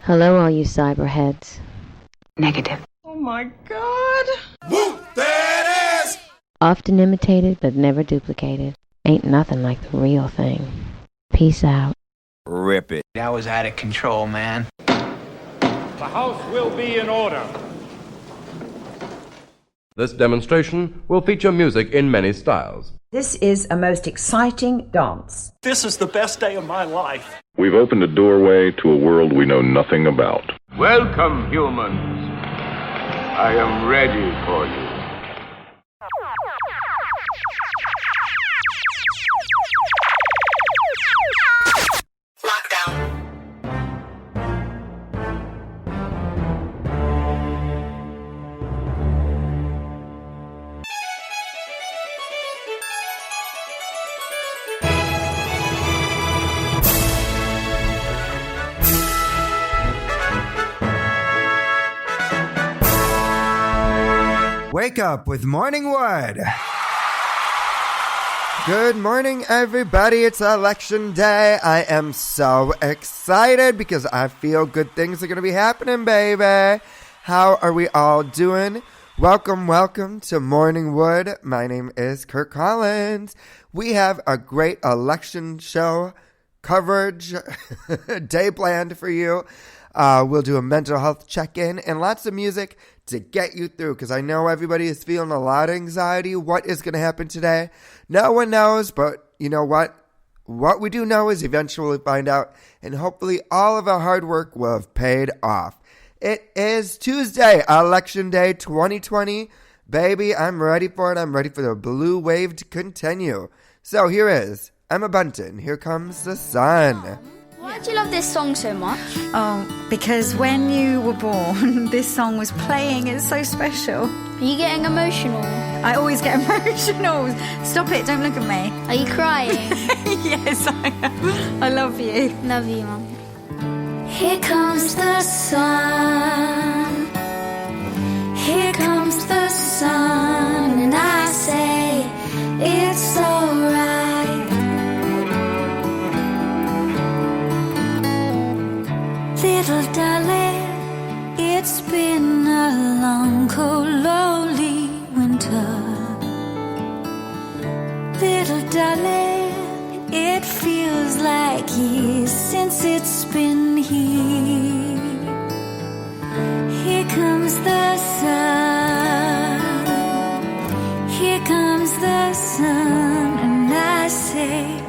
Hello, all you cyberheads. Negative. Oh my god. Whoop, there it is! Often imitated, but never duplicated. Ain't nothing like the real thing. Peace out. Rip it. That was out of control, man. The House will be in order. This demonstration will feature music in many styles. This is a most exciting dance. This is the best day of my life. We've opened a doorway to a world we know nothing about. Welcome, humans. I am ready for you. Wake up with Morning Wood. Good morning, everybody. It's election day. I am so excited because I feel good things are going to be happening, baby. How are we all doing? Welcome to Morning Wood. My name is Kirk Collins. We have a great election show coverage day planned for you. We'll do a mental health check-in and lots of music to get you through, because I know everybody is feeling a lot of anxiety. What is going to happen today? No one knows, but you know what? What we do know is eventually we'll find out, and hopefully all of our hard work will have paid off. It is Tuesday, Election Day 2020. Baby, I'm ready for it. I'm ready for the blue wave to continue. So here is Emma Bunton. Here Comes the Sun. Why do you love this song so much? Oh, because when you were born, this song was playing. It's so special. Are you getting emotional? I always get emotional. Stop it, don't look at me. Are you crying? Yes, I am. I love you. Love you, Mum. Here comes the sun. Here comes the sun. And I say, it's alright. Little darling, it's been a long, cold, lonely winter. Little darling, it feels like years since it's been here. Here comes the sun. Here comes the sun, and I say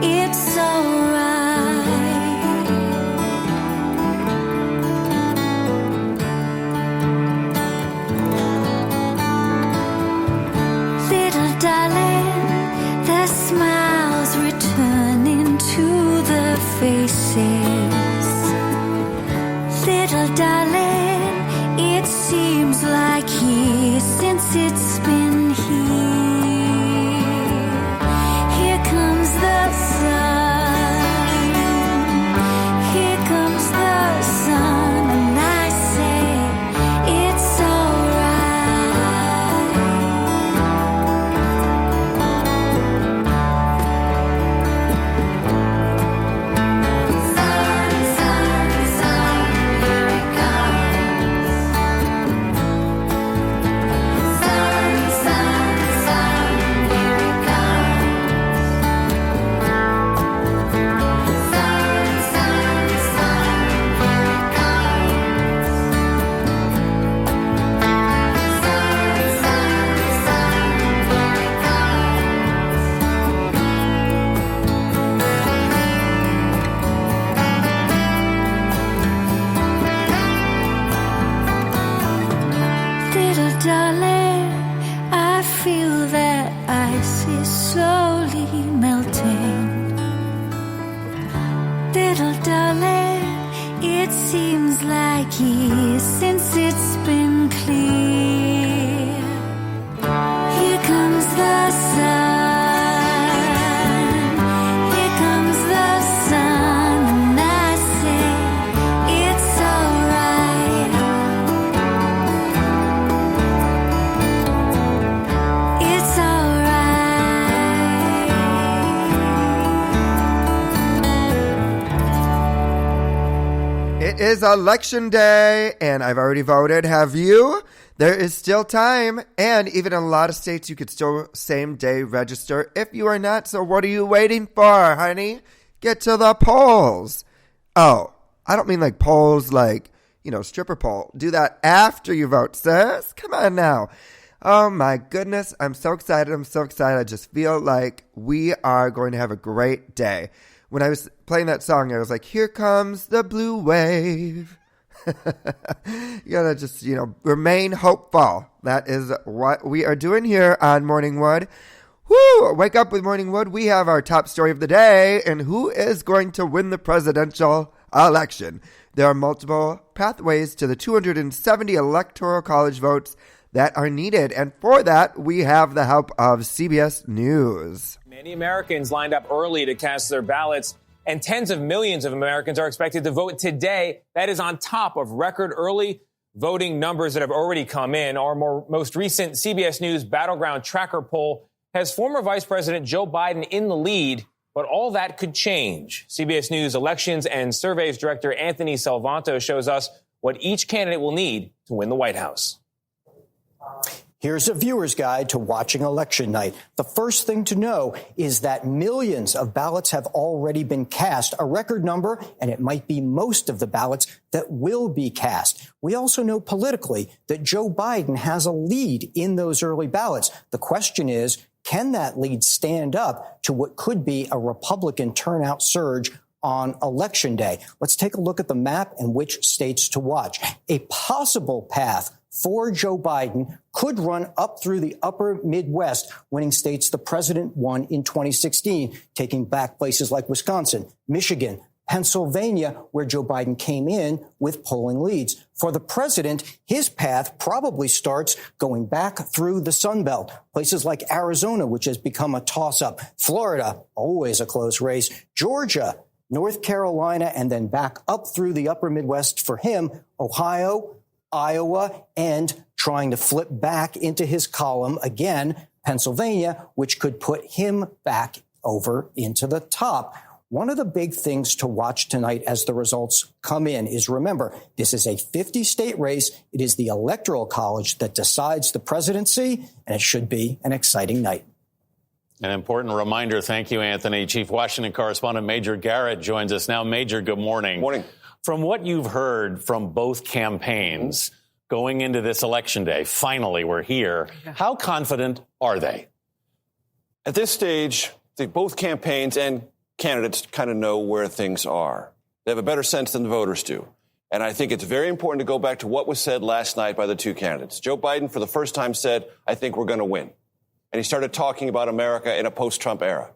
it's alright. Darling, the smiles returning to the faces. Little darling, it seems like years since it's been here. Here comes the sun. Here comes the sun, and I say it's years since it's been clear. Here comes the sun. Here comes the sun, and I say it's alright. It's alright. It is election day, and I've already voted. Have you? There is still time, and even in a lot of states, you could still same-day register if you are not. So what are you waiting for, honey? Get to the polls. Oh, I don't mean like polls like, stripper pole. Do that after you vote, sis. Come on now. Oh, my goodness. I'm so excited. I just feel like we are going to have a great day. When I was playing that song, I was like, here comes the blue wave. You gotta just, remain hopeful. That is what we are doing here on Morning Wood. Woo! Wake up with Morning Wood. We have our top story of the day, and who is going to win the presidential election? There are multiple pathways to the 270 electoral college votes that are needed, and for that, we have the help of CBS News. Many Americans lined up early to cast their ballots, and tens of millions of Americans are expected to vote today. That is on top of record early voting numbers that have already come in. Our most recent CBS News Battleground Tracker poll has former Vice President Joe Biden in the lead, but all that could change. CBS News Elections and Surveys Director Anthony Salvanto shows us what each candidate will need to win the White House. Here's a viewer's guide to watching election night. The first thing to know is that millions of ballots have already been cast, a record number, and it might be most of the ballots that will be cast. We also know politically that Joe Biden has a lead in those early ballots. The question is, can that lead stand up to what could be a Republican turnout surge on Election Day? Let's take a look at the map and which states to watch. A possible path for Joe Biden could run up through the upper Midwest, winning states the president won in 2016, taking back places like Wisconsin, Michigan, Pennsylvania, where Joe Biden came in with polling leads. For the president, his path probably starts going back through the Sun Belt, places like Arizona, which has become a toss-up, Florida, always a close race, Georgia, North Carolina, and then back up through the upper Midwest for him, Ohio, Iowa, and trying to flip back into his column again, Pennsylvania, which could put him back over into the top. One of the big things to watch tonight as the results come in is, remember, this is a 50-state race. It is the Electoral College that decides the presidency, and it should be an exciting night. An important reminder. Thank you, Anthony. Chief Washington correspondent Major Garrett joins us now. Major, good morning. Morning. From what you've heard from both campaigns going into this election day, finally we're here, how confident are they? At this stage, both campaigns and candidates kind of know where things are. They have a better sense than the voters do. And I think it's very important to go back to what was said last night by the two candidates. Joe Biden, for the first time, said, I think we're going to win. And he started talking about America in a post-Trump era.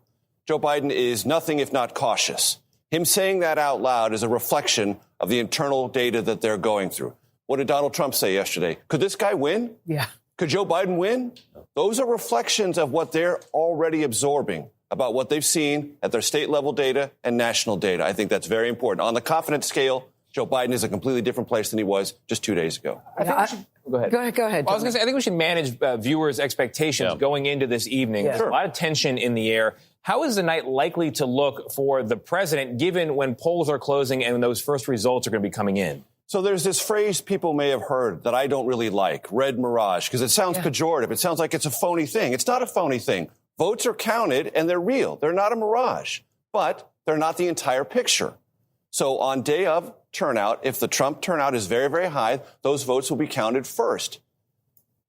Joe Biden is nothing if not cautious. Him saying that out loud is a reflection of the internal data that they're going through. What did Donald Trump say yesterday? Could this guy win? Yeah. Could Joe Biden win? Those are reflections of what they're already absorbing about what they've seen at their state level data and national data. I think that's very important. On the confidence scale, Joe Biden is a completely different place than he was just 2 days ago. Go ahead. Go ahead. Well, I was going to say, I think we should manage viewers' expectations going into this evening. There's a lot of tension in the air. How is the night likely to look for the president, given when polls are closing and when those first results are going to be coming in? So there's this phrase people may have heard that I don't really like, red mirage, because it sounds pejorative. It sounds like it's a phony thing. It's not a phony thing. Votes are counted and they're real. They're not a mirage, but they're not the entire picture. So on day of turnout, if the Trump turnout is very, very high, those votes will be counted first.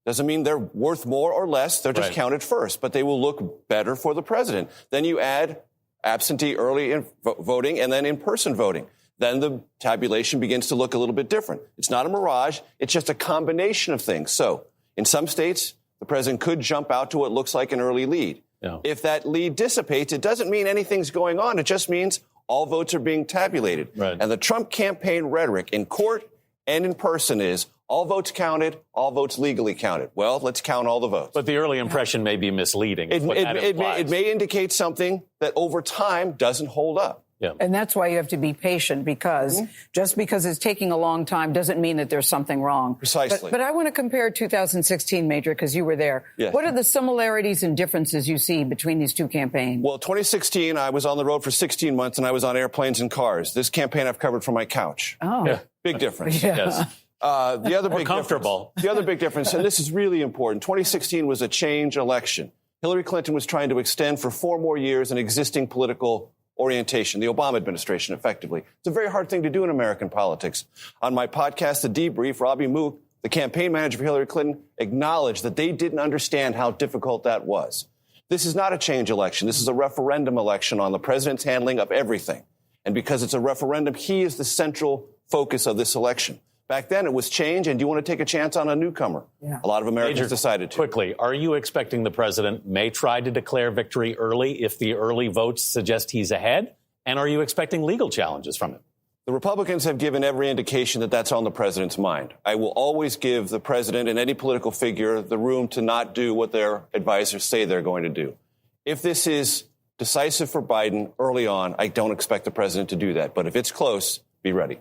Doesn't mean they're worth more or less. They're just counted first, but they will look better for the president. Then you add absentee early voting and then in-person voting. Then the tabulation begins to look a little bit different. It's not a mirage. It's just a combination of things. So in some states, the president could jump out to what looks like an early lead. Yeah. If that lead dissipates, it doesn't mean anything's going on. It just means all votes are being tabulated. Right. And the Trump campaign rhetoric in court and in person is all votes counted, all votes legally counted. Well, let's count all the votes. But the early impression may be misleading. It may indicate something that over time doesn't hold up. Yeah. And that's why you have to be patient, because just because it's taking a long time doesn't mean that there's something wrong. Precisely. But I want to compare 2016, Major, because you were there. Yes. What are the similarities and differences you see between these two campaigns? Well, 2016, I was on the road for 16 months, and I was on airplanes and cars. This campaign I've covered from my couch. Oh. Yeah. Big difference. Yeah. Yes. The other More big comfortable. difference, the other big difference, and this is really important, 2016 was a change election. Hillary Clinton was trying to extend for 4 more years an existing political orientation, the Obama administration, effectively. It's a very hard thing to do in American politics. On my podcast, The Debrief, Robbie Mook, the campaign manager for Hillary Clinton, acknowledged that they didn't understand how difficult that was. This is not a change election. This is a referendum election on the president's handling of everything. And because it's a referendum, he is the central focus of this election. Back then, it was change, and do you want to take a chance on a newcomer? Yeah. A lot of Americans Major, decided to. Quickly, are you expecting the president may try to declare victory early if the early votes suggest he's ahead? And are you expecting legal challenges from him? The Republicans have given every indication that that's on the president's mind. I will always give the president and any political figure the room to not do what their advisors say they're going to do. If this is decisive for Biden early on, I don't expect the president to do that. But if it's close, be ready.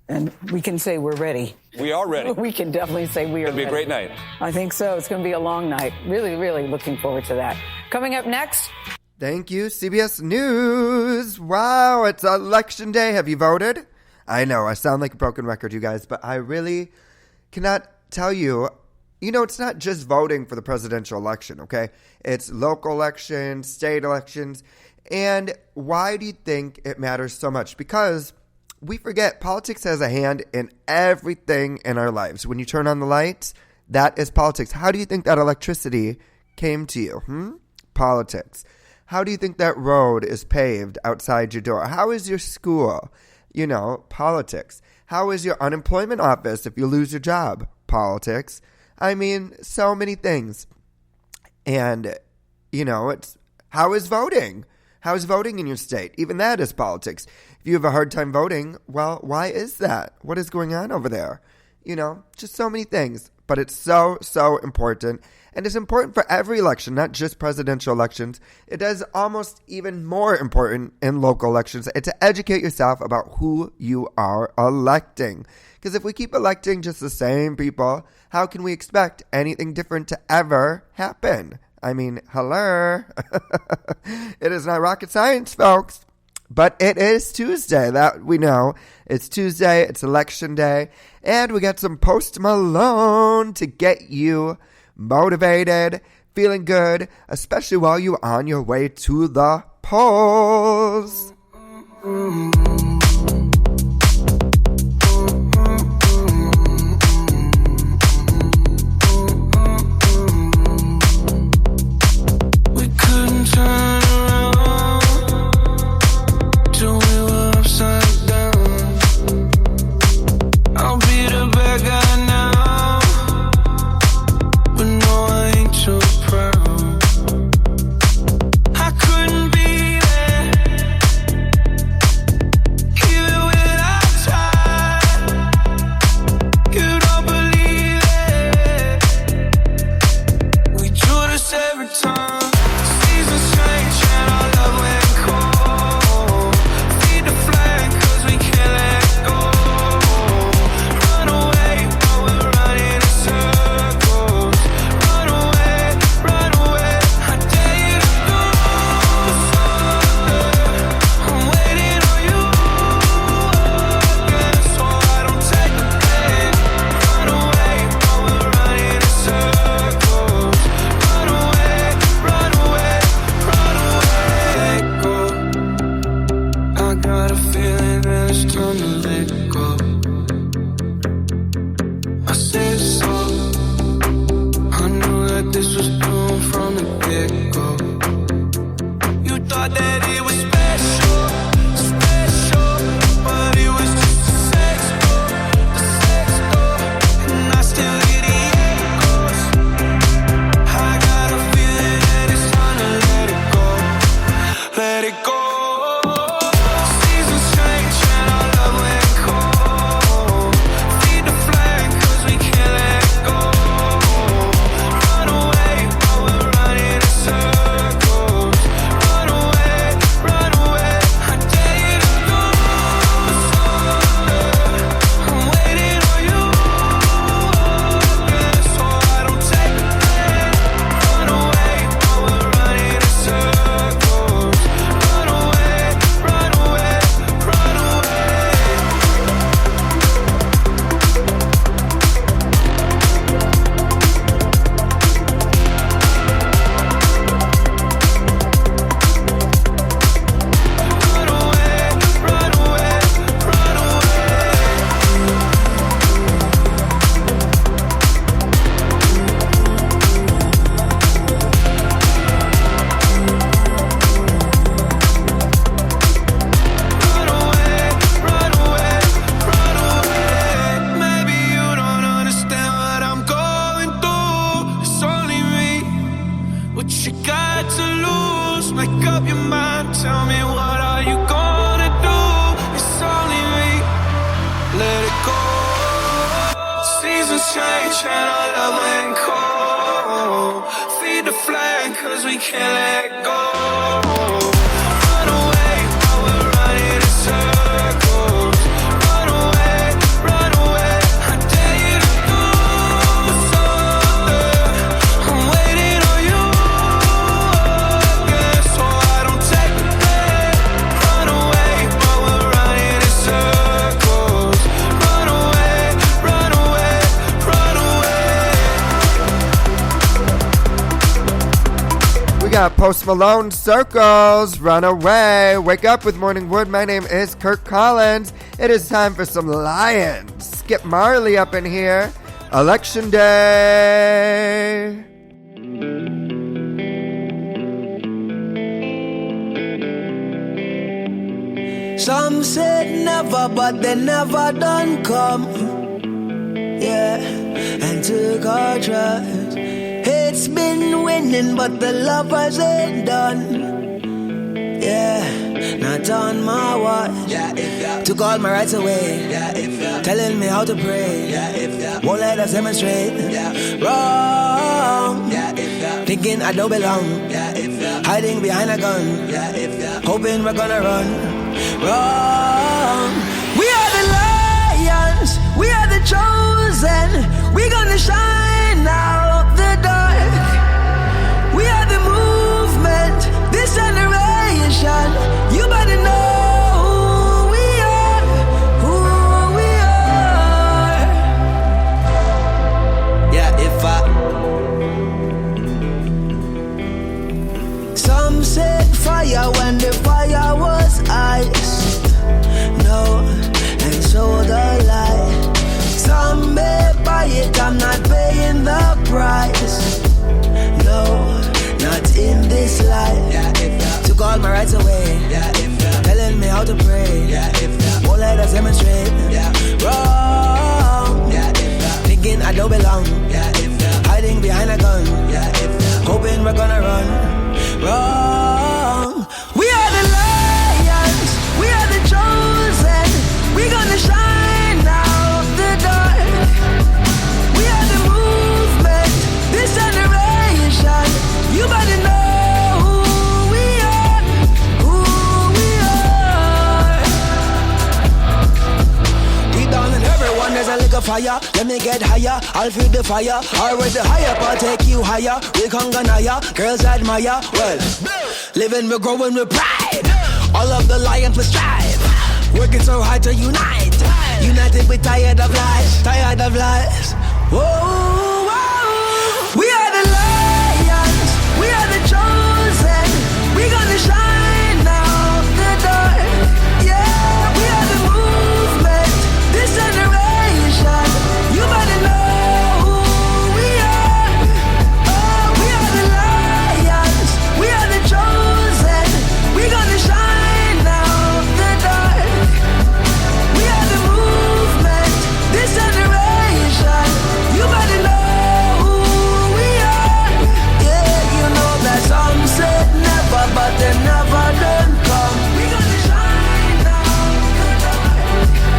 And we can say we're ready. We are ready. We can definitely say we are ready. It's going to be a great night. I think so. It's going to be a long night. Really, really looking forward to that. Coming up next. Thank you, CBS News. Wow, it's election day. Have you voted? I know, I sound like a broken record, you guys, but I really cannot tell you. You know, it's not just voting for the presidential election, okay? It's local elections, state elections. And why do you think it matters so much? Because we forget politics has a hand in everything in our lives. When you turn on the lights, that is politics. How do you think that electricity came to you? Politics. How do you think that road is paved outside your door? How is your school? You know, politics. How is your unemployment office if you lose your job? Politics. I mean, so many things. And, you know, it's how is voting? How is voting in your state? Even that is politics. If you have a hard time voting, well, why is that? What is going on over there? You know, just so many things. But it's so, so important. And it's important for every election, not just presidential elections. It is almost even more important in local elections. And to educate yourself about who you are electing. Because if we keep electing just the same people, how can we expect anything different to ever happen? I mean, hello. It is not rocket science, folks. But it is Tuesday, that we know. It's Tuesday, it's election day, and we got some Post Malone to get you motivated, feeling good, especially while you're on your way to the polls. We couldn't turn till we were upside down. I'll be the bad guy now, but no, I ain't too proud. I couldn't be there change and our love ain't cold. Feed the flame, cause we can't let go. Run away while we're running in circles. Run away, I dare you to go further. I'm waiting on you again, so I don't take the bait. Run away while we're running in circles. Run away, run away, run away. We got Post Malone, Circles, Run Away. Wake up with Morning Wood. My name is Kirk Collins. It is time for some Lions. Skip Marley up in here. Election Day. Some said never, but they never done come. Yeah, and took our trust. It's been winning, but the lovers ain't done. Yeah, not on my watch. Took all my rights away. Telling me how to pray. Won't let us demonstrate. Wrong. Thinking I don't belong. Hiding behind a gun. Hoping we're gonna run. Wrong. We are the lions. We are the chosen. We're gonna shine out the dark. We are the movement. This generation. You better know who we are. Who we are. Yeah, if I. Some said fire when the fire was ice. No, and so the light. Some may buy it, I'm not paying the price. No, not in this life. Took all my rights away. Telling me how to pray. Won't let us demonstrate. Wrong. Thinking I don't belong. Hiding behind a gun. Hoping we're gonna run. Wrong. We are the lions. We are the chosen. We're gonna shine out the dark. We are the movement. This generation. You better know who we are. Who we are. Deep down in everyone there's a lick of fire. Let me get higher. I'll feed the fire. Or with the higher, I'll take you higher. Real Conganaya. Girls admire. Well, living, we're growing with pride. All of the lions we strive. Working so hard to unite. United, we tired of lies. Tired of lies. Whoa, whoa. We are the lions. We are the chosen. We're gonna shine out the dark. Yeah, we are the movement. This generation. You better know who we are. Oh, we are the lions. We are the chosen. We're gonna shine out the dark. We are the movement. This generation. You better know who we are. Yeah, you know that some said never, but they never done come. We gonna shine out the dark.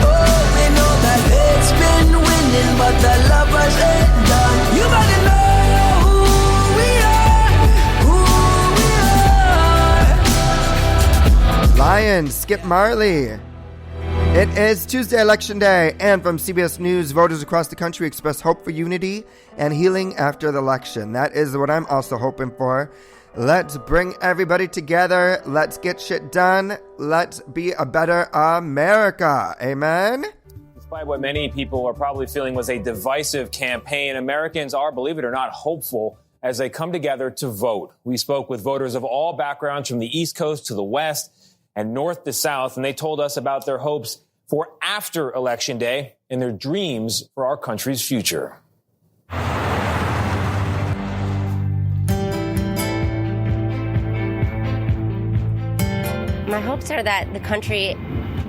Oh, we know that it's been winning, but the lovers ain't done. You better know who we are. Who we are. Lions, Skip Marley. It is Tuesday, Election Day, and from CBS News, voters across the country express hope for unity and healing after the election. That is what I'm also hoping for. Let's bring everybody together. Let's get shit done. Let's be a better America. Amen? Despite what many people are probably feeling was a divisive campaign, Americans are, believe it or not, hopeful as they come together to vote. We spoke with voters of all backgrounds from the East Coast to the West and North to South, and they told us about their hopes for after Election Day and their dreams for our country's future. My hopes are that the country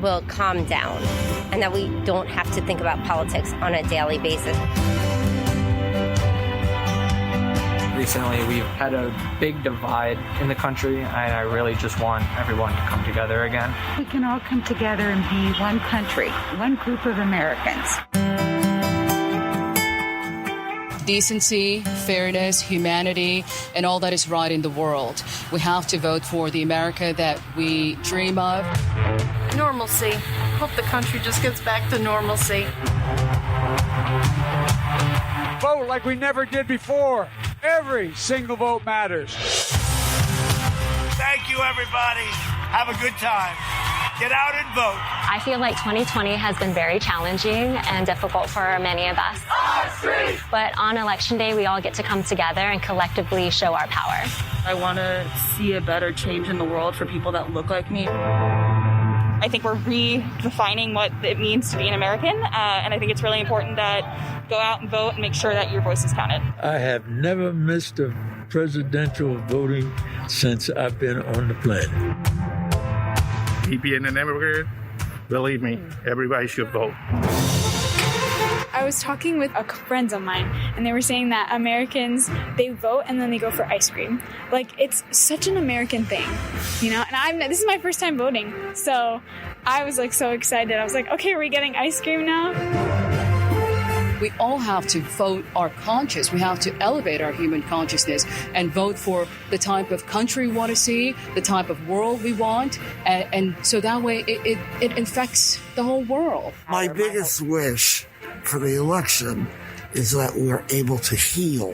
will calm down and that we don't have to think about politics on a daily basis. Recently, we've had a big divide in the country, and I really just want everyone to come together again. We can all come together and be one country, one group of Americans. decency, fairness, humanity, and all that is right in the world. We have to vote for the America that we dream of. Normalcy. Hope the country just gets back to normalcy. Vote like we never did before. Every single vote matters. Thank you, everybody. Have a good time. Get out and vote. I feel like 2020 has been very challenging and difficult for many of us. But on Election Day, we all get to come together and collectively show our power. I want to see a better change in the world for people that look like me. I think we're redefining what it means to be an American, and I think it's really important that go out and vote and make sure that your voice is counted. I have never missed a presidential voting since I've been on the planet. Me being an immigrant, believe me, everybody should vote. I was talking with friends of mine, and they were saying that Americans, they vote and then they go for ice cream. Like, it's such an American thing, you know? And this is my first time voting, so I was like so excited. I was like, okay, are we getting ice cream now? We all have to vote our conscience. We have to elevate our human consciousness and vote for the type of country we want to see, the type of world we want, and so that way it infects the whole world. My biggest wish for the election is that we are able to heal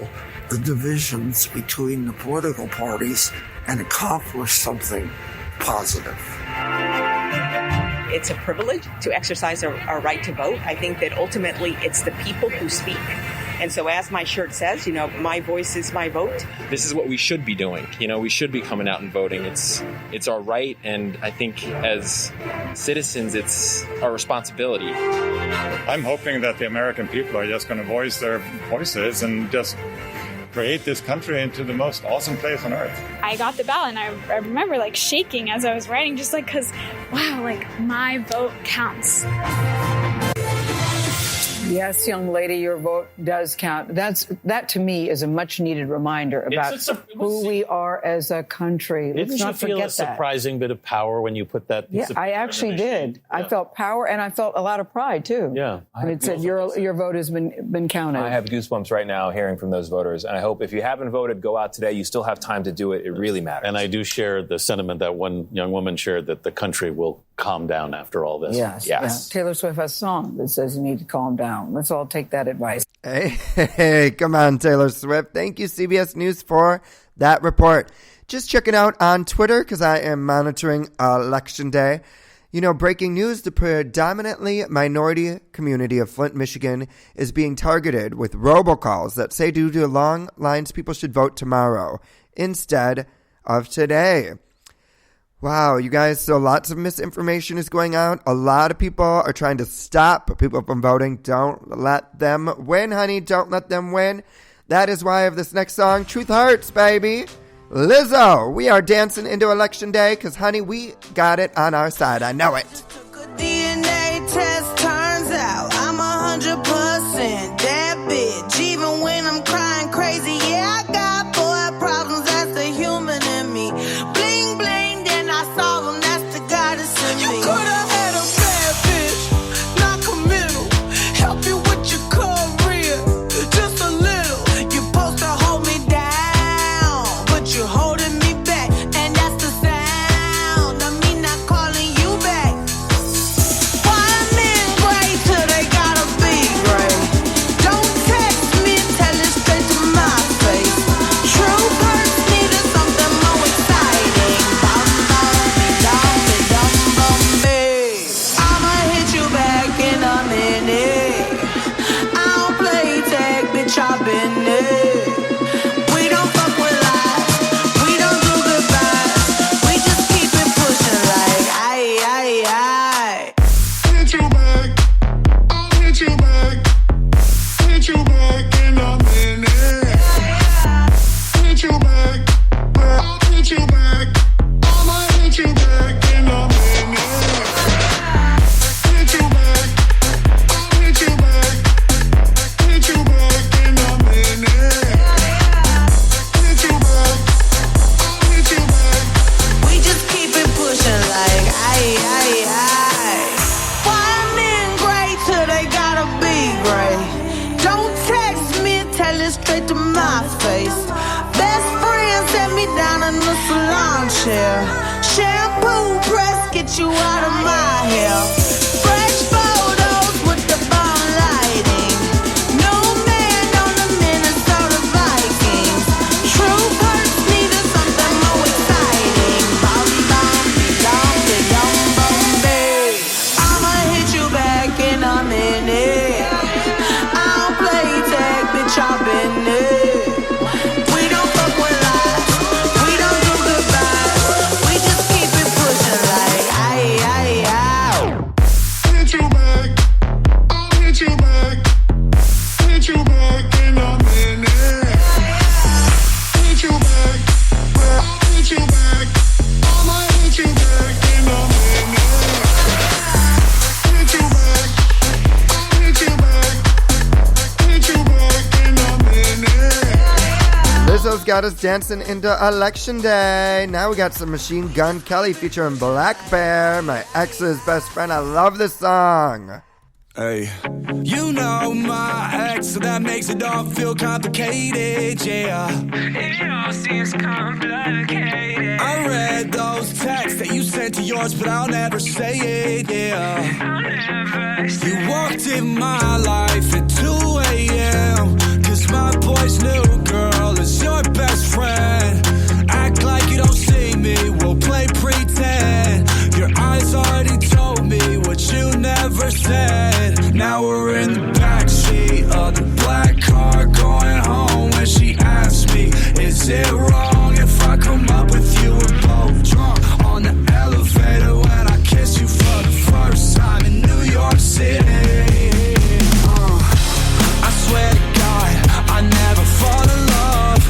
the divisions between the political parties and accomplish something positive. It's a privilege to exercise our right to vote. I think that ultimately it's the people who speak. And so as my shirt says, you know, my voice is my vote. This is what we should be doing. You know, we should be coming out and voting. It's our right, and I think as citizens, it's our responsibility. I'm hoping that the American people are just going to voice their voices and just create this country into the most awesome place on earth. I got the ballot, and I remember like shaking as I was writing, just like, because, wow, like my vote counts. Yes, young lady, your vote does count. That to me is a much needed reminder about who we are as a country. Let's not forget that. Didn't you feel a surprising bit of power when you put that piece of I actually did. Yeah. I felt power, and I felt a lot of pride too. Yeah. And it said your vote has been counted. I have goosebumps right now hearing from those voters, and I hope if you haven't voted, go out today. You still have time to do it. It really matters. And I do share the sentiment that one young woman shared, that the country will calm down after all this. Yes. Yeah. Taylor Swift has a song that says you need to calm down. Let's all take that advice. Hey, come on, Taylor Swift. Thank you, CBS News, for that report. Just checking out on Twitter because I am monitoring Election Day. You know, breaking news, the predominantly minority community of Flint, Michigan is being targeted with robocalls that say due to long lines, people should vote tomorrow instead of today. Wow, you guys, so lots of misinformation is going out. A lot of people are trying to stop people from voting. Don't let them win, honey. Don't let them win. That is why I have this next song, Truth Hurts, baby. Lizzo, we are dancing into Election Day because, honey, we got it on our side. I know it. DNA test turns out I'm 100% that bitch. Even when I'm crying crazy, yeah, I got boy problems. That's the human in me. Bling, bling, then I solve them. That's the goddess in me. You could have had a bad bitch, not committal. Help you with your career, just a little. You're supposed to hold me down, but you're holding me back. And that's the sound of me not calling you back. Why men gray till they gotta be gray? Don't text me, tell it straight to my face. Truth hurts me to something more exciting. I'ma hit you back in a minute. I don't play tag, bitch, I've been there. We don't fuck with lies, we don't do goodbyes. We just keep it pushing like aye. Hit you back, I'll hit you back. Hit you back in a minute. Hit you back, I'll hit you back. I'ma hit you back in a minute. Hit you back, I'll hit you back. Hit you back in a minute. Hit you back, I'll hit you back. We just keep it pushing like aye. Why men gray till they gotta be gray? Don't text it straight to my face. Best friend set me down in the salon chair. Shampoo press, get you out of my hair. Fresh photos with the bomb lighting. New man on the Minnesota Vikings. True hurts needed something more exciting. Bum bum dum dum bum babe. I'ma hit you back in a minute. I don't play tag, bitch, I've been it. We don't fuck with lies. We don't do goodbyes. We just keep it pushing like aye, aye, aye. Hit you back. I'll hit you back. Hit you back in a minute. Hit you back. I'll hit you back. I'ma hit you back in a minute. Hit you back. I'll hit you back. Hit you back in a minute. Lizzo's got us dancing into Election Day. Now we got some Machine Gun Kelly featuring Black Bear, my ex's best friend. I love this song. Hey, you know my ex, so that makes it all feel complicated, yeah. It all seems complicated. I read those texts that you sent to yours, but I'll never say it, yeah. I'll never say it. You walked in my life at 2 a.m. Cause my boy's new girl is your best friend. Act like you don't see me, we'll play pretend. Your eyes already told me what you never said. Now we're in the backseat of the black car going home. When she asked me, is it wrong if I come up with you? We're both drunk on the elevator when I kiss you for the first time in New York City. I swear to God, I never fall in love.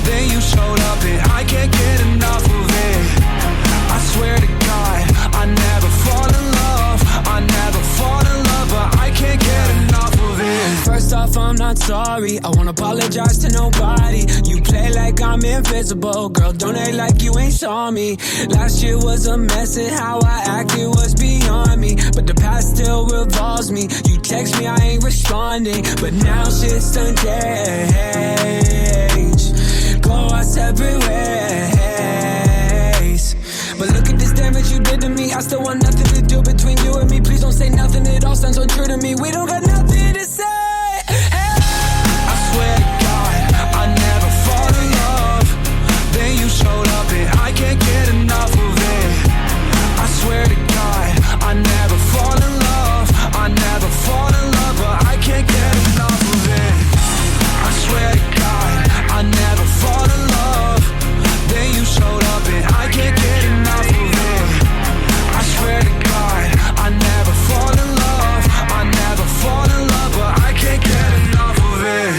Then you showed up and I can't get enough of it. I swear to God, I never fall in love. I never fall in love, but I can't get enough of it. First off, I'm not sorry. I won't apologize to nobody. You play like I'm invisible. Girl, don't act like you ain't saw me. Last year was a mess and how I acted was beyond me. But the past still revolves me. You text me, I ain't responding. But now shit's done changed. Go our separate ways. But look at this damage you did to me. I still want nothing to do between you and me. Please don't say nothing, it all sounds untrue to me. We don't got nothing to say. I swear to God, I never fall in love. Then you showed up and I can't get enough of it. I swear to God, I never fall in love. I never fall in love, but I can't get enough of it. I swear to God, I never fall in love. Then you showed up and I can't get enough of it. I swear to God, I never fall in love. I never fall in love, but I can't get enough of it.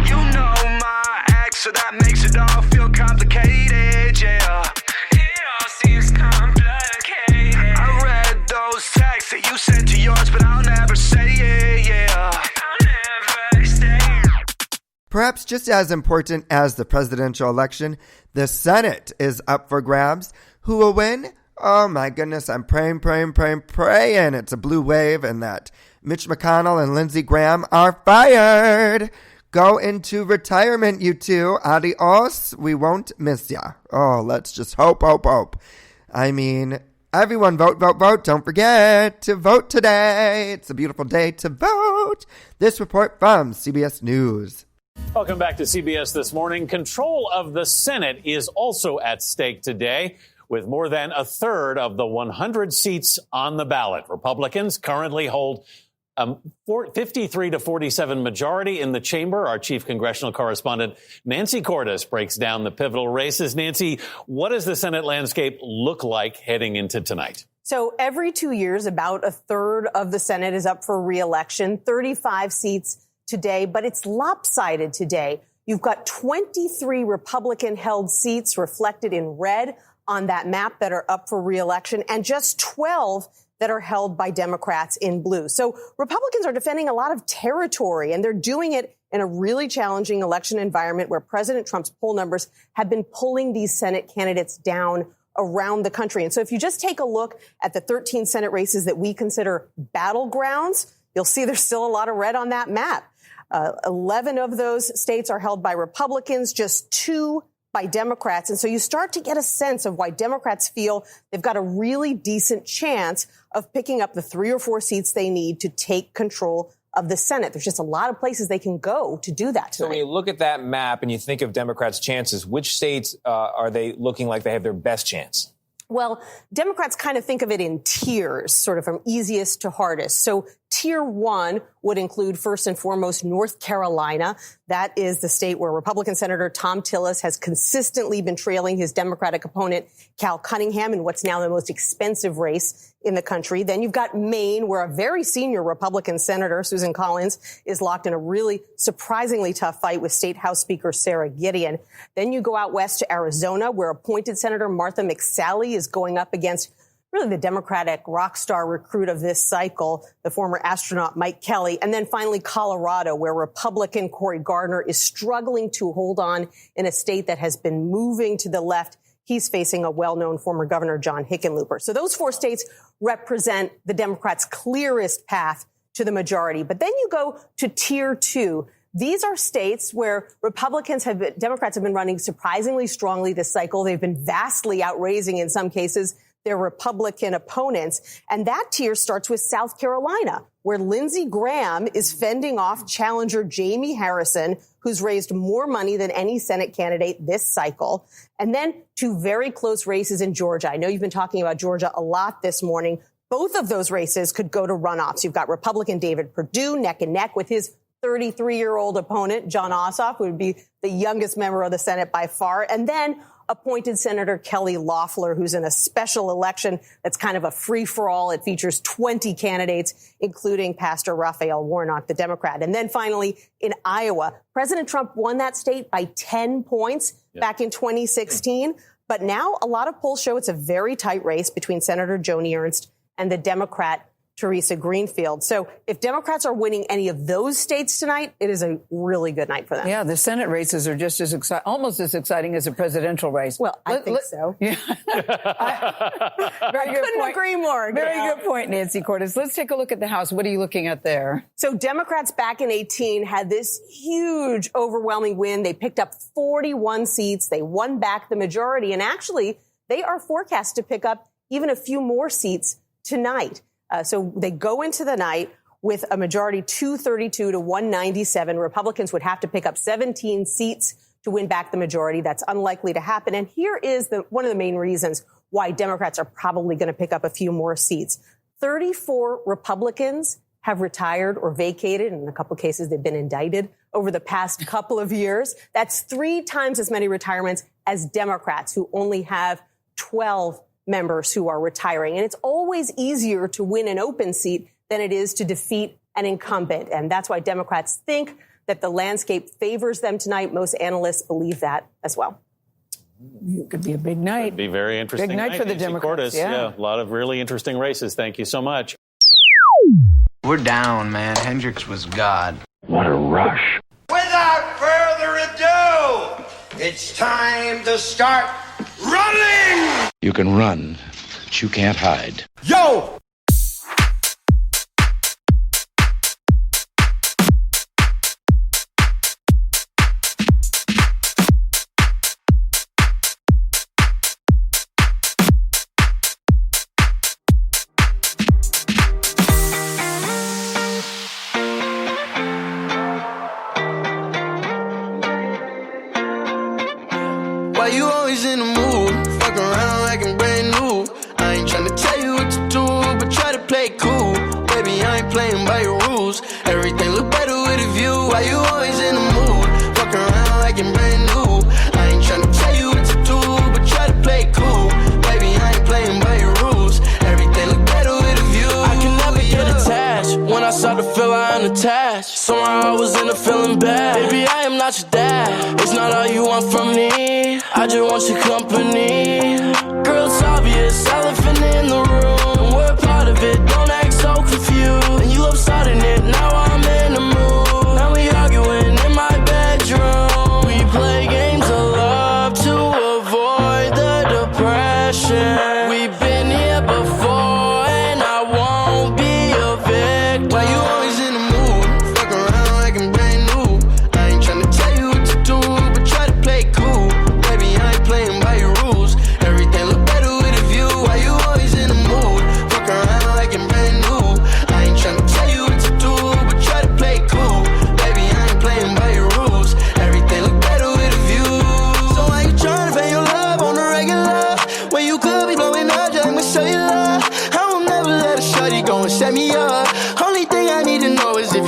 You know my ex, so that makes it all feel complicated, yeah. It all seems complicated. I read those texts that you sent to yours, but I'll never say it, yeah. I'll never say it. Perhaps just as important as the presidential election, the Senate is up for grabs. Who will win? Oh my goodness, I'm praying. It's a blue wave and that Mitch McConnell and Lindsey Graham are fired. Go into retirement, you two. Adios. We won't miss ya. Oh, let's just hope. I mean, everyone vote. Don't forget to vote today. It's a beautiful day to vote. This report from CBS News. Welcome back to CBS This Morning. Control of the Senate is also at stake today, with more than a third of the 100 seats on the ballot. Republicans currently hold 53 to 47 majority in the chamber. Our chief congressional correspondent, Nancy Cordes, breaks down the pivotal races. Nancy, what does the Senate landscape look like heading into tonight? So every 2 years, about a third of the Senate is up for re-election, 35 seats today, but it's lopsided today. You've got 23 Republican-held seats reflected in red on that map that are up for re-election, and just 12 that are held by Democrats in blue. So Republicans are defending a lot of territory, and they're doing it in a really challenging election environment where President Trump's poll numbers have been pulling these Senate candidates down around the country. And so if you just take a look at the 13 Senate races that we consider battlegrounds, you'll see there's still a lot of red on that map. 11 of those states are held by Republicans, just 2 by Democrats. And so you start to get a sense of why Democrats feel they've got a really decent chance of picking up the 3 or 4 seats they need to take control of the Senate. There's just a lot of places they can go to do that tonight. So when you look at that map and you think of Democrats' chances, which states are they looking like they have their best chance? Well, Democrats kind of think of it in tiers, sort of from easiest to hardest. So Tier 1 would include, first and foremost, North Carolina. That is the state where Republican Senator Thom Tillis has consistently been trailing his Democratic opponent, Cal Cunningham, in what's now the most expensive race in the country. Then you've got Maine, where a very senior Republican senator, Susan Collins, is locked in a really surprisingly tough fight with State House Speaker Sarah Gideon. Then you go out west to Arizona, where appointed Senator Martha McSally is going up against really the Democratic rock star recruit of this cycle, the former astronaut Mike Kelly. And then finally, Colorado, where Republican Cory Gardner is struggling to hold on in a state that has been moving to the left. He's facing a well-known former governor, John Hickenlooper. So those 4 states represent the Democrats' clearest path to the majority. But then you go to Tier 2. These are states where Democrats have been running surprisingly strongly this cycle. They've been vastly outraising, in some cases, their Republican opponents. And that tier starts with South Carolina, where Lindsey Graham is fending off challenger Jamie Harrison, who's raised more money than any Senate candidate this cycle. And then 2 very close races in Georgia. I know you've been talking about Georgia a lot this morning. Both of those races could go to runoffs. You've got Republican David Perdue neck and neck with his 33-year-old opponent, Jon Ossoff, who would be the youngest member of the Senate by far. And then appointed Senator Kelly Loeffler, who's in a special election that's kind of a free-for-all. It features 20 candidates, including Pastor Raphael Warnock, the Democrat. And then finally, in Iowa, President Trump won that state by 10 points back in 2016. But now a lot of polls show it's a very tight race between Senator Joni Ernst and the Democrat Teresa Greenfield. So if Democrats are winning any of those states tonight, it is a really good night for them. Yeah, the Senate races are just as almost as exciting as a presidential race. Well, I think so. Yeah. Couldn't agree more. Very good point, Nancy Cordes. Let's take a look at the House. What are you looking at there? So Democrats back in 2018 had this huge, overwhelming win. They picked up 41 seats. They won back the majority. And actually, they are forecast to pick up even a few more seats tonight. So they go into the night with a majority 232 to 197. Republicans would have to pick up 17 seats to win back the majority. That's unlikely to happen. And here is one of the main reasons why Democrats are probably going to pick up a few more seats. 34 Republicans have retired or vacated. In a couple of cases, they've been indicted over the past couple of years. That's 3 times as many retirements as Democrats, who only have 12 members who are retiring. And it's always easier to win an open seat than it is to defeat an incumbent. And that's why Democrats think that the landscape favors them tonight. Most analysts believe that as well. It could be a big night. It'd be very interesting. Big night for the Nancy Democrats. Cordes. Yeah, a lot of really interesting races. Thank you so much. We're down, man. Hendricks was God. What a rush. Without further ado, it's time to start running! You can run, but you can't hide. Yo! Why you always in the mood? Fuck around like I'm brand new. I ain't tryna tell you what to do, but try to play cool. Baby, I ain't playing by your rules. Everything look better with a view. Why you always in the mood? Fuck around like I'm brand new. I ain't tryna tell you what to do, but try to play cool. Baby, I ain't playing by your rules. Everything look better with a view. I can never get attached. When I start to feel I'm unattached, somehow I was in a feeling bad. Baby, I am not your dad. It's not all you want from me. I just want your company. Girl, it's obvious, elephant in the room, and we're part of it. Don't act so confused. And you love starting it, now I'm in the mood. Now we arguing in my bedroom. We play games of love to avoid the depression. We've been here before, and I won't be a victim. Why you always in the mood? Fuck around like I'm brand new.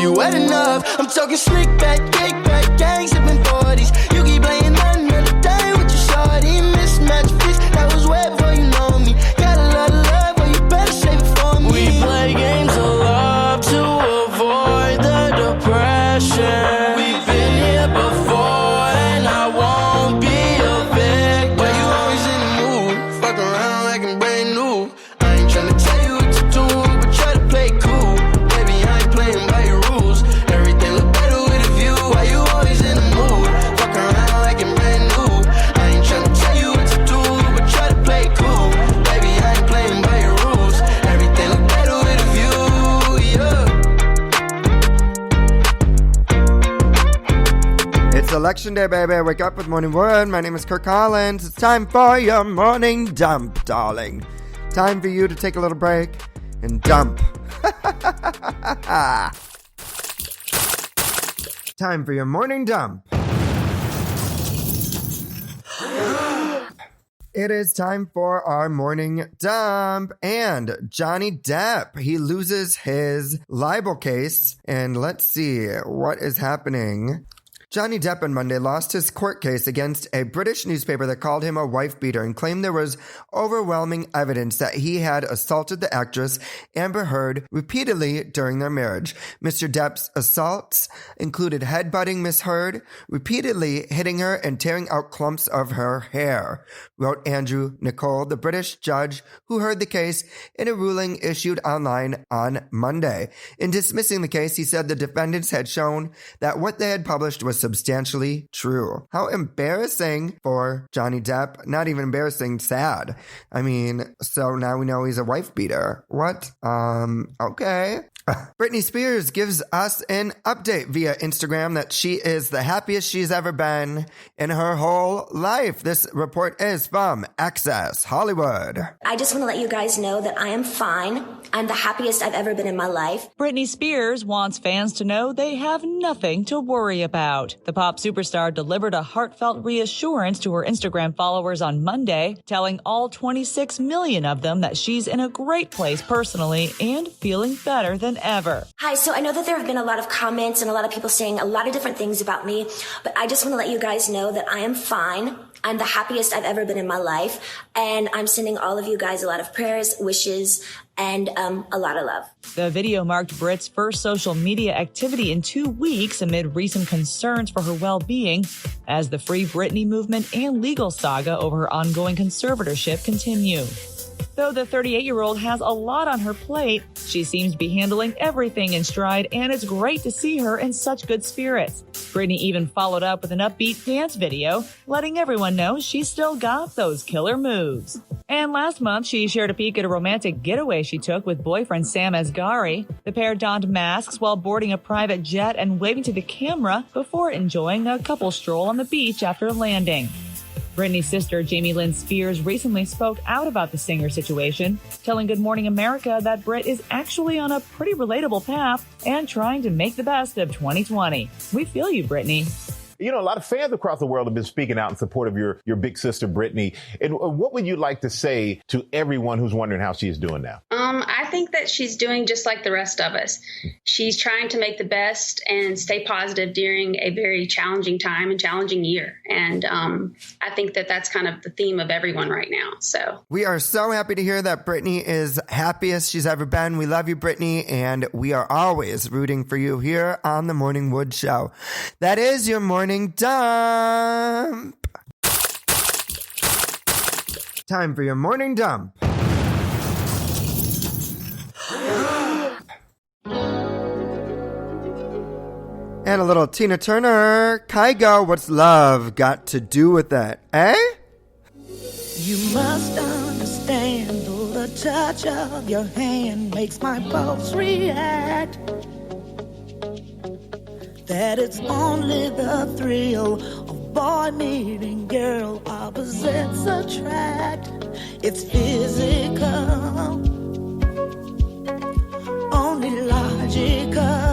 you wet enough. I'm talking slick back, kick back, gang sipping 40s. You keep playing another day with your shorty. Mismatch fish, that was way before you know me. Got a lot of love, but you better save it for me. We play games of love to avoid the depression. We've been here before, and I won't be a victim. Why you always in the mood? Fuck around like I'm brand new. I ain't tryna tell you what to do, but try to play cool. Baby, I ain't playing by your rules. Everything look better with a view. Why you always in the mood? Fuck around like I'm brand new. I ain't tryna tell you what to do, but try to play cool. Baby, I ain't playing by your rules. Everything look better with a view, yeah. It's election day, baby. Wake up with Morning Wood. My name is Kirk Collins. It's time for your morning dump, darling. Time for you to take a little break and dump. Time for your morning dump. It is time for our morning dump. And Johnny Depp, he loses his libel case. And let's see what is happening. Johnny Depp on Monday lost his court case against a British newspaper that called him a wife-beater and claimed there was overwhelming evidence that he had assaulted the actress Amber Heard repeatedly during their marriage. Mr. Depp's assaults included headbutting Miss Heard, repeatedly hitting her and tearing out clumps of her hair, wrote Andrew Nicol, the British judge who heard the case in a ruling issued online on Monday. In dismissing the case, he said the defendants had shown that what they had published was substantially true. How embarrassing for Johnny Depp. Not even embarrassing, sad. I mean, so now we know he's a wife beater. What? Okay. Britney Spears gives us an update via Instagram that she is the happiest she's ever been in her whole life. This report is from Access Hollywood. I just want to let you guys know that I am fine. I'm the happiest I've ever been in my life. Britney Spears wants fans to know they have nothing to worry about. The pop superstar delivered a heartfelt reassurance to her Instagram followers on Monday, telling all 26 million of them that she's in a great place personally and feeling better than ever. Hi, so I know that there have been a lot of comments and a lot of people saying a lot of different things about me, but I just want to let you guys know that I am fine. I'm the happiest I've ever been in my life, and I'm sending all of you guys a lot of prayers, wishes, and a lot of love. The video marked Brit's first social media activity in 2 weeks amid recent concerns for her well-being as the Free Britney movement and legal saga over her ongoing conservatorship continue. Though the 38-year-old has a lot on her plate, she seems to be handling everything in stride, and it's great to see her in such good spirits. Britney even followed up with an upbeat dance video, letting everyone know she's still got those killer moves. And last month, she shared a peek at a romantic getaway she took with boyfriend Sam Asghari. The pair donned masks while boarding a private jet and waving to the camera before enjoying a couple stroll on the beach after landing. Britney's sister, Jamie Lynn Spears, recently spoke out about the singer's situation, telling Good Morning America that Brit is actually on a pretty relatable path and trying to make the best of 2020. We feel you, Britney. You know, a lot of fans across the world have been speaking out in support of your big sister, Britney. And what would you like to say to everyone who's wondering how she is doing now? I think that she's doing just like the rest of us. She's trying to make the best and stay positive during a very challenging time and challenging year. And I think that that's kind of the theme of everyone right now. So we are so happy to hear that Britney is happiest she's ever been. We love you, Britney, and we are always rooting for you here on the Morning Wood Show. That is your morning dump. Time for your morning dump. And a little Tina Turner. Kygo, what's love got to do with it? Eh? You must understand, though the touch of your hand makes my pulse react, that it's only the thrill of boy meeting girl, opposites attract. It's physical, only logical.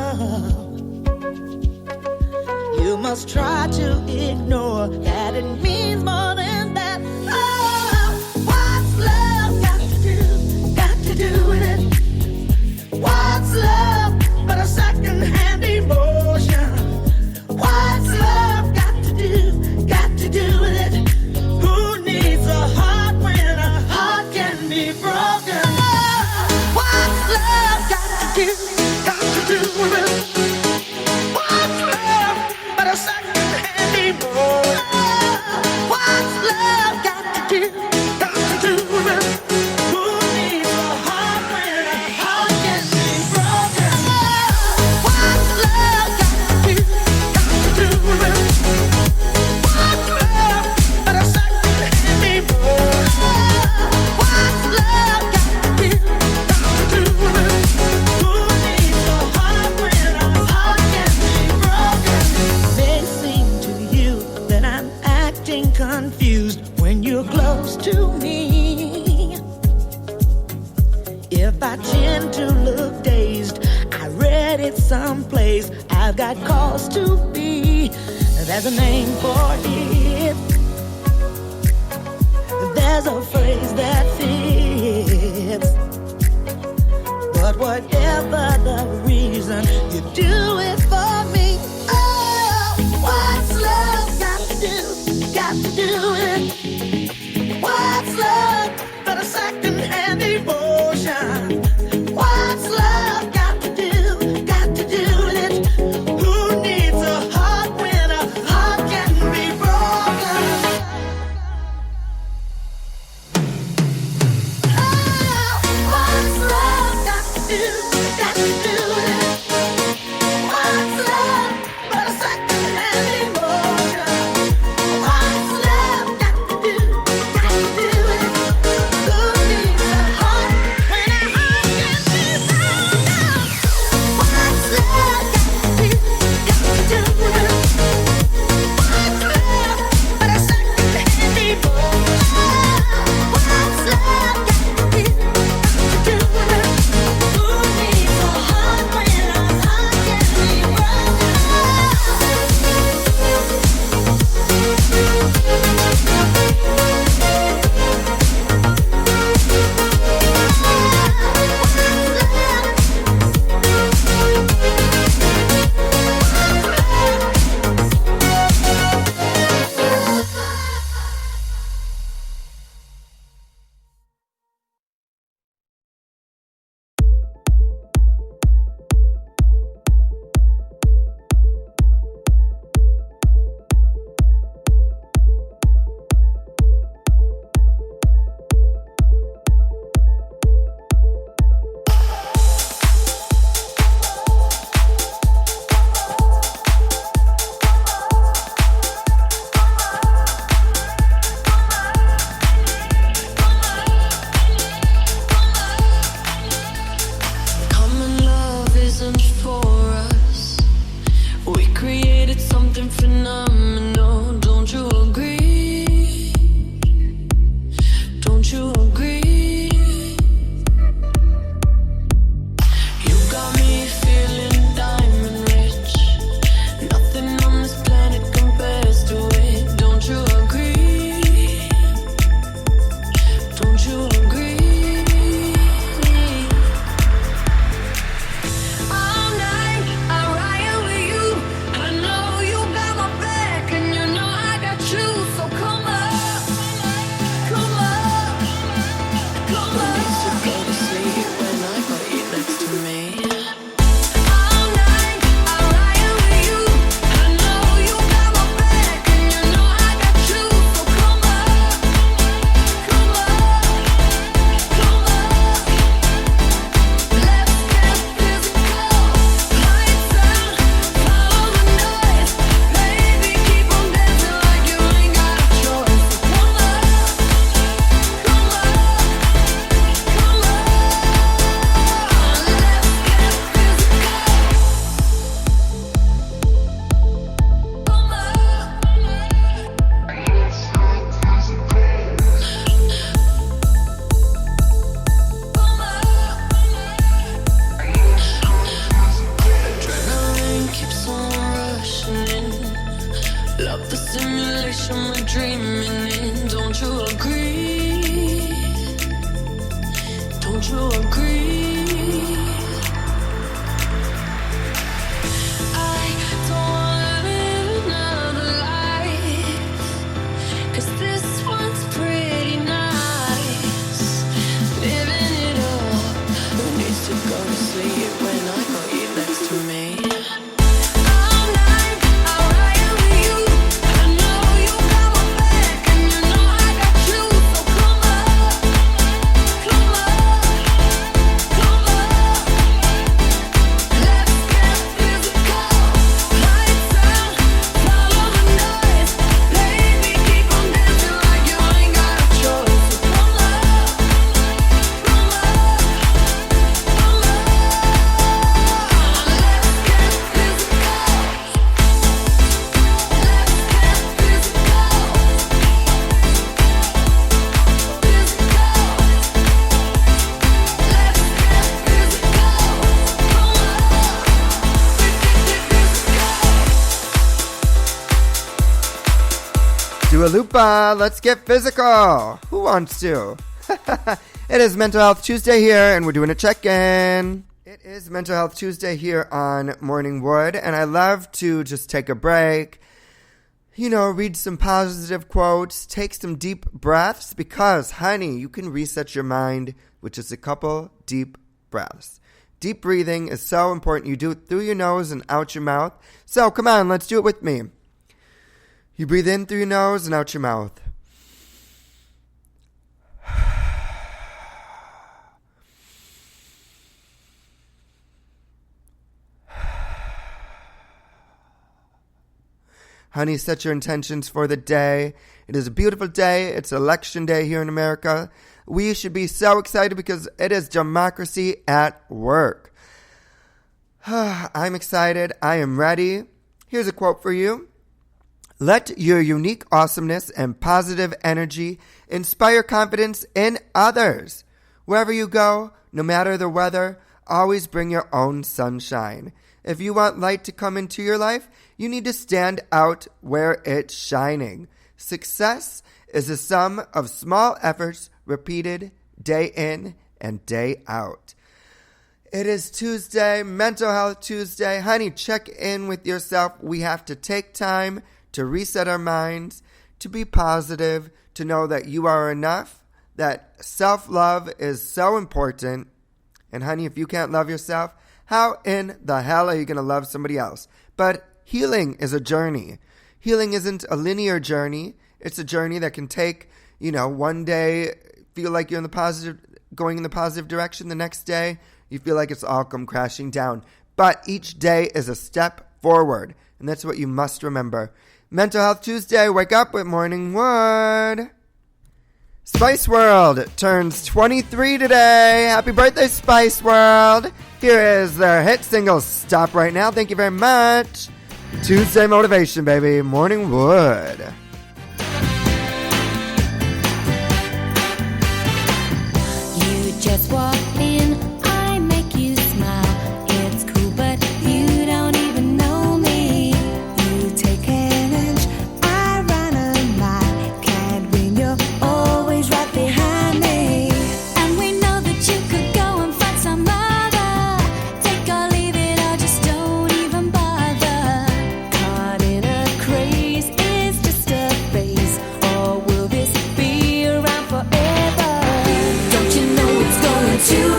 You must try to ignore that it means more than that. Oh, what's love got to do with it? What's love but a second-hand someplace I've got cause to be. There's a name for it. There's a phrase that fits. But whatever the reason, you do it for me. Oh, what's love got to do? Got to do it. What's love but a second-hand emotion? What's love got to do? Got to do it. Who needs a heart when a heart can be broken? Oh, what's love got to do? Got to do it. What's love but a second-hand emotion? What's love got to do? Got to do it. Who needs a heart when a heart can be broken? What's love got to do? Got to do it. What's love but a second-hand emotion? What's love got to do? Got to do it. Who needs a heart when a heart can be broken? Common love isn't for us. We created something phenomenal. Don't you agree? Don't you agree? You got me feeling diamond rich. Nothing on this planet compares to it. Don't you agree? Don't you agree? All night I ride with you. I know you got my back, and you know I got you. So come up, come up, come up. We used to go to sleep when I got you next to me. All night I ride with you. I know you got my back, and you know I got you. So come up, come up, come up. Let's get physical. Lights out, follow the noise. Baby, keep on dancing like you ain't got a choice. So come up, come up, come up. Adrenaline keeps on rushing in. Love the simulation we're dreaming in. Don't you agree? Don't you agree? I don't wanna live another life, 'cause this one's pretty nice. Living it up. Who needs to go to sleep when I got you next to me? All night I ride with you. I know you got my back, and you know I got you. So come up, come up, Dua Lipa, let's get physical. Who wants to? It is Mental Health Tuesday here, and we're doing a check-in. It is Mental Health Tuesday here on Morning Wood, and I love to just take a break, read some positive quotes, take some deep breaths, because, honey, you can reset your mind with just a couple deep breaths. Deep breathing is so important. You do it through your nose and out your mouth. So, come on, let's do it with me. You breathe in through your nose and out your mouth. Honey, set your intentions for the day. It is a beautiful day. It's election day here in America. We should be so excited because it is democracy at work. I'm excited. I am ready. Here's a quote for you. Let your unique awesomeness and positive energy inspire confidence in others. Wherever you go, no matter the weather, always bring your own sunshine. If you want light to come into your life, you need to stand out where it's shining. Success is the sum of small efforts repeated day in and day out. It is Tuesday, Mental Health Tuesday. Honey, check in with yourself. We have to take time to reset our minds, to be positive, to know that you are enough, that self-love is so important. And honey, if you can't love yourself, how in the hell are you going to love somebody else? But healing is a journey. Healing isn't a linear journey. It's a journey that can take, one day feel like you're going in the positive direction. The next day, you feel like it's all come crashing down. But each day is a step forward. And that's what you must remember. Mental Health Tuesday, wake up with Morning Wood. Spice World turns 23 today. Happy birthday, Spice World. Here is their hit single, Stop Right Now. Thank you very much. Tuesday motivation, baby. Morning Wood. You just walk in, I make you smile. It's cool, but you don't even know me. You take an inch, I run a mile. Can't win, you're always right behind me. And we know that you could go and find some other. Take or leave it, or just don't even bother. Caught in a craze, is just a phase. Or will this be around forever? Don't you know it's going to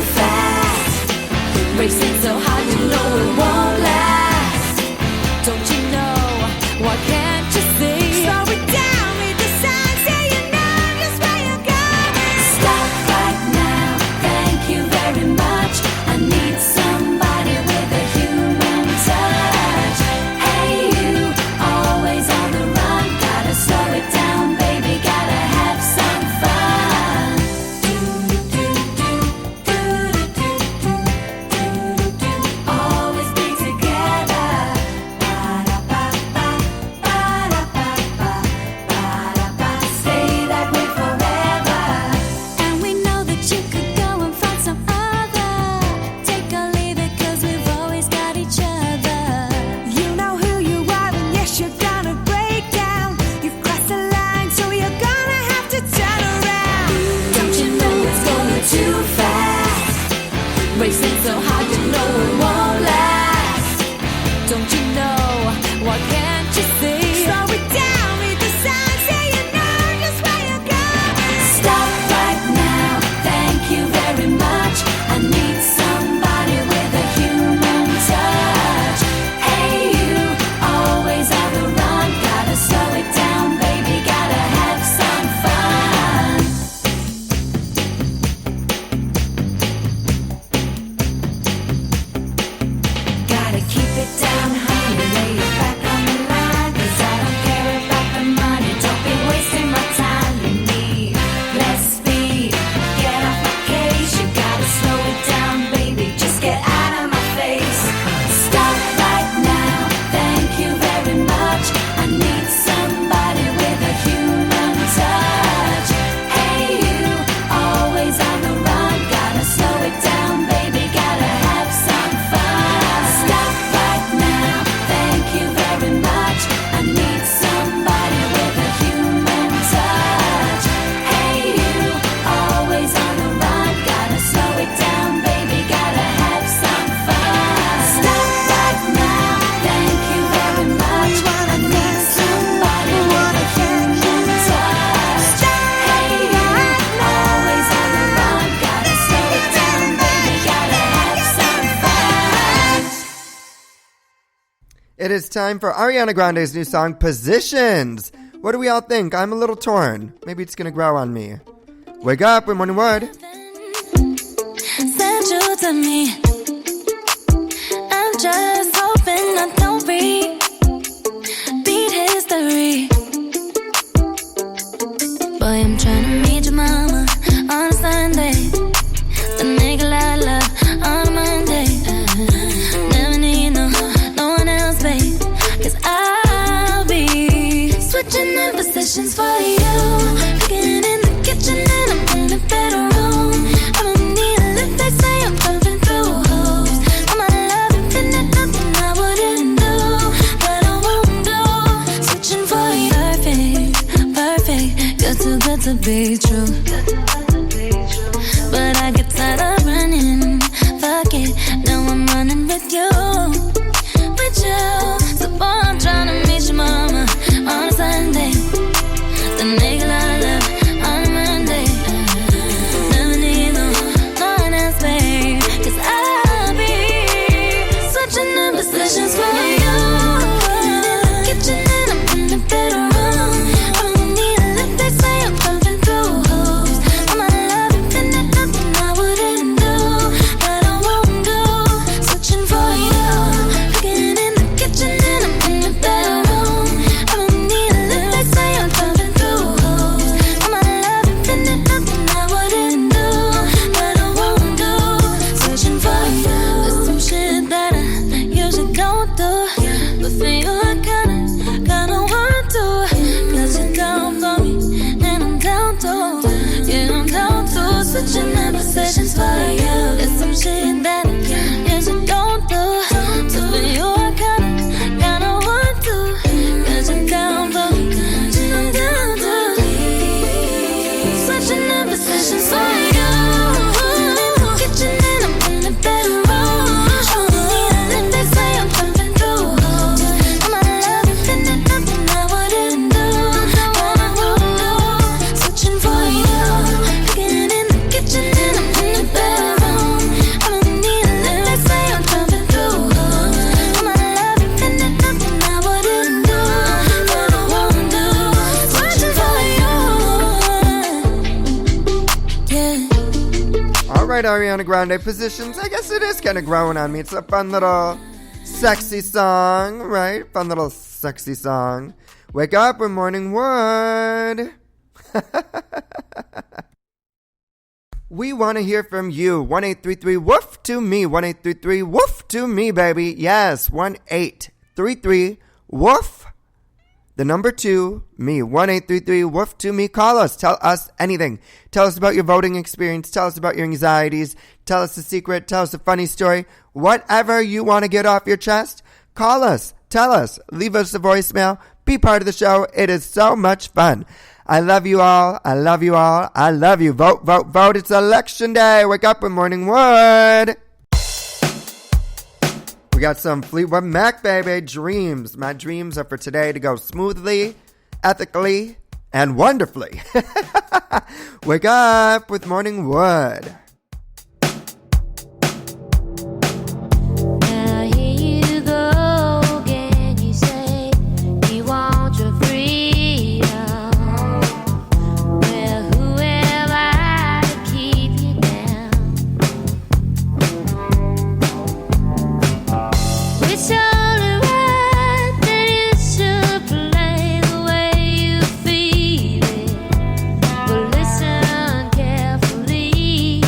It is time for Ariana Grande's new song, Positions. What do we all think? I'm a little torn. Maybe it's gonna grow on me. Wake up with Morning Wood. Send you to me. I'm just hoping I don't repeat history. Boy, I'm trying to meet your mama on a Sunday. The nigga I love on a Monday. Never need no one else, babe. 'Cause I'll be switching in positions for you. Cooking in the kitchen and I'm in the bedroom. I don't need a lift, they say I'm pumping through holes. All my love infinite, nothing I wouldn't do, but I won't do. Switching for you, perfect. You're too good to be true. But I get tired of running. Fuck it, now I'm running with you. So boy, I'm trying to meet your mama on a Sunday. The nigga I love on a Monday. Never need no one else, babe. 'Cause I'll be switching in positions for you. In the kitchen and I'm in the bedroom. I don't need a lift, they say I'm pumping through holes. All my love infinite, nothing I wouldn't do, but I won't do. Switching for you. Cooking in the kitchen and I'm in the bedroom. I don't need a lift, they say I'm pumping through holes. All my love infinite, nothing I wouldn't do, but I won't do. Switching for you. There's some shit that I usually don't do, but for you I kinda want to. 'Cause you're down for me and I'm down to. Yeah, I'm down to. Switching in positions for you. There's some shit that I usually don't do, so for you I kinda want to. 'Cause you're down for me and I'm down to. Switching in positions for you. Kitchen and I'm in the bedroom. I don't need a lift, they say I'm pumping through holes. All my love infinite, nothing I wouldn't do, but I won't do. Switching for you. Cooking in the kitchen and I'm in the bedroom. I don't need a lift, they say I'm pumping through holes. All my love infinite, nothing I wouldn't do, but I won't do. Switching for you. Yeah. All right, Ariana Grande, Positions. I guess it is kind of growing on me. It's a fun little sexy song, right? Fun little sexy song. Wake up with Morning Wood. We want to hear from you. 1-833-WOOF to me. 1-833-WOOF to me, baby. Yes, 1-833-WOOF. The number 2, me. 1-833-WOOF to me. Call us. Tell us anything. Tell us about your voting experience. Tell us about your anxieties. Tell us a secret. Tell us a funny story. Whatever you want to get off your chest, call us. Tell us. Leave us a voicemail. Be part of the show. It is so much fun. I love you all. I love you all. I love you. Vote, vote, vote. It's election day. Wake up with Morning Wood. We got some Fleetwood Mac, baby. Dreams. My dreams are for today to go smoothly, ethically, and wonderfully. Wake up with Morning Wood. Now here you go again. You say you want your freedom. Well, who am I to keep you down? It's only right that you should play the way you feel it. But listen carefully.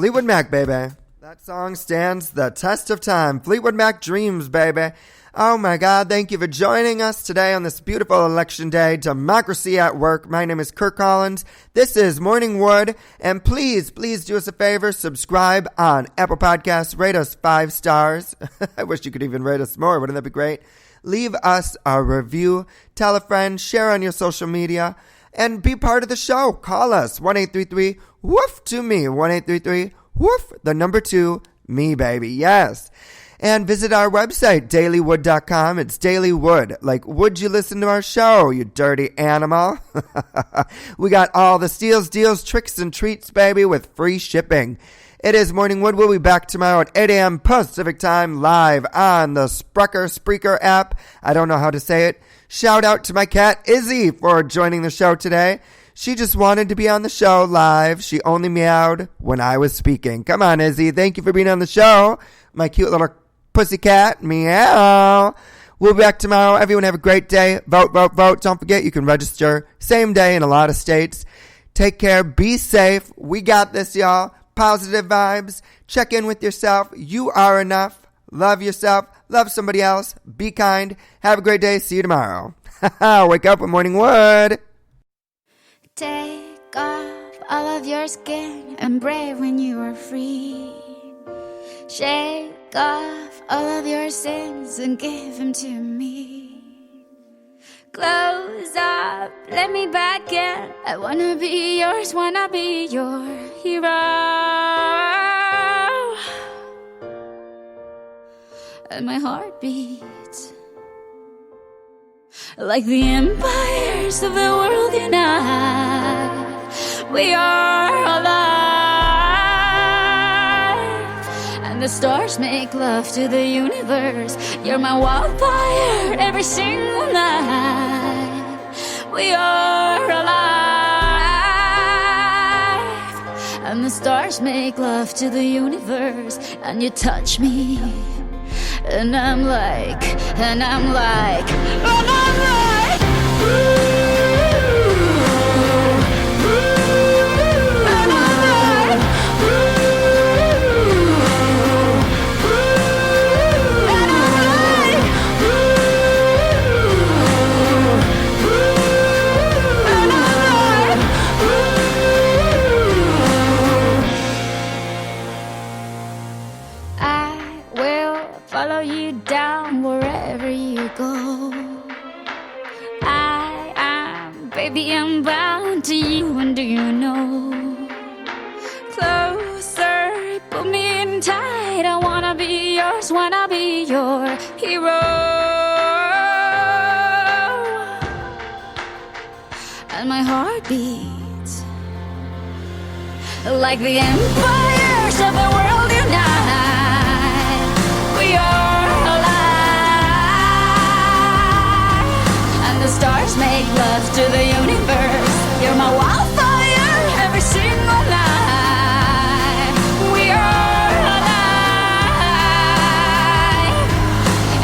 Fleetwood Mac, baby. That song stands the test of time. Fleetwood Mac Dreams, baby. Oh my God, thank you for joining us today on this beautiful election day. Democracy at work. My name is Kirk Collins. This is Morning Wood. And please do us a favor. Subscribe on Apple Podcasts. Rate us 5 stars. I wish you could even rate us more. Wouldn't that be great? Leave us a review. Tell a friend. Share on your social media. And be part of the show. Call us. 1-833-WOOF to me. 1-833-WOOF, the number 2, me, baby. Yes. And visit our website, dailywood.com. It's Daily Wood. Like, would you listen to our show, you dirty animal? We got all the steals, deals, tricks, and treats, baby, with free shipping. It is Morning Wood. We'll be back tomorrow at 8 a.m. Pacific Time, live on the Spreaker app. I don't know how to say it. Shout out to my cat, Izzy, for joining the show today. She just wanted to be on the show live. She only meowed when I was speaking. Come on, Izzy. Thank you for being on the show. My cute little pussycat. Meow. We'll be back tomorrow. Everyone have a great day. Vote, vote, vote. Don't forget you can register same day in a lot of states. Take care. Be safe. We got this, y'all. Positive vibes. Check in with yourself. You are enough. Love yourself. Love somebody else. Be kind. Have a great day. See you tomorrow. Wake up with Morning Wood. Take off all of your skin and brave when you are free. Shake off all of your sins and give them to me. Close up, let me back in. I wanna be yours, wanna be your hero. And my heart beats like the empires of the world unite. We are alive, and the stars make love to the universe. You're my wildfire every single night. We are alive, and the stars make love to the universe. And you touch me, and I'm like, ooh. Follow you down wherever you go. Baby, I'm bound to you, and do you know? Closer, put me in tight. I wanna be yours, wanna be your hero. And my heart beats like the empires of the world unite. We are alive, and the stars make love to the universe. You're my wildfire every single night. We are alive,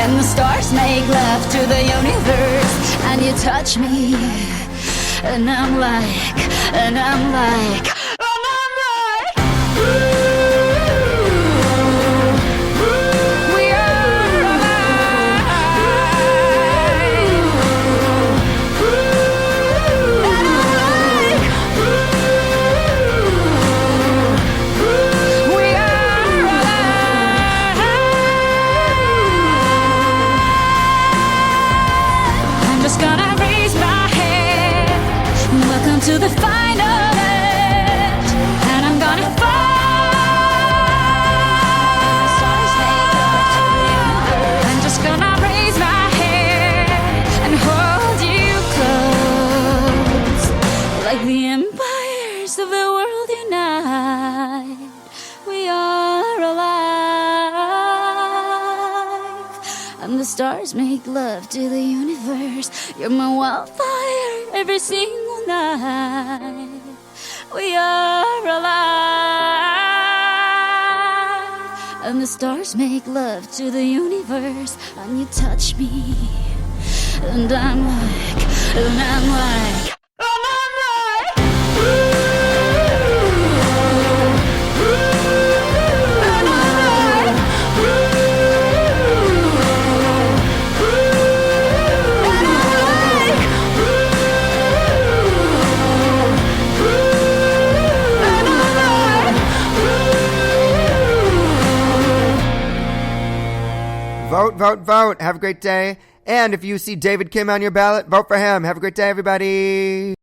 and the stars make love to the universe. And you touch me, and I'm like, ooh. To the final edge, and I'm gonna fall. I'm just gonna raise my head and hold you close, like the empires of the world unite. We are alive, and the stars make love to the universe. You're my wildfire every single night. We are alive, and the stars make love to the universe. And you touch me, and I'm like, ooh. Vote, vote, vote. Have a great day. And if you see David Kim on your ballot, vote for him. Have a great day, everybody.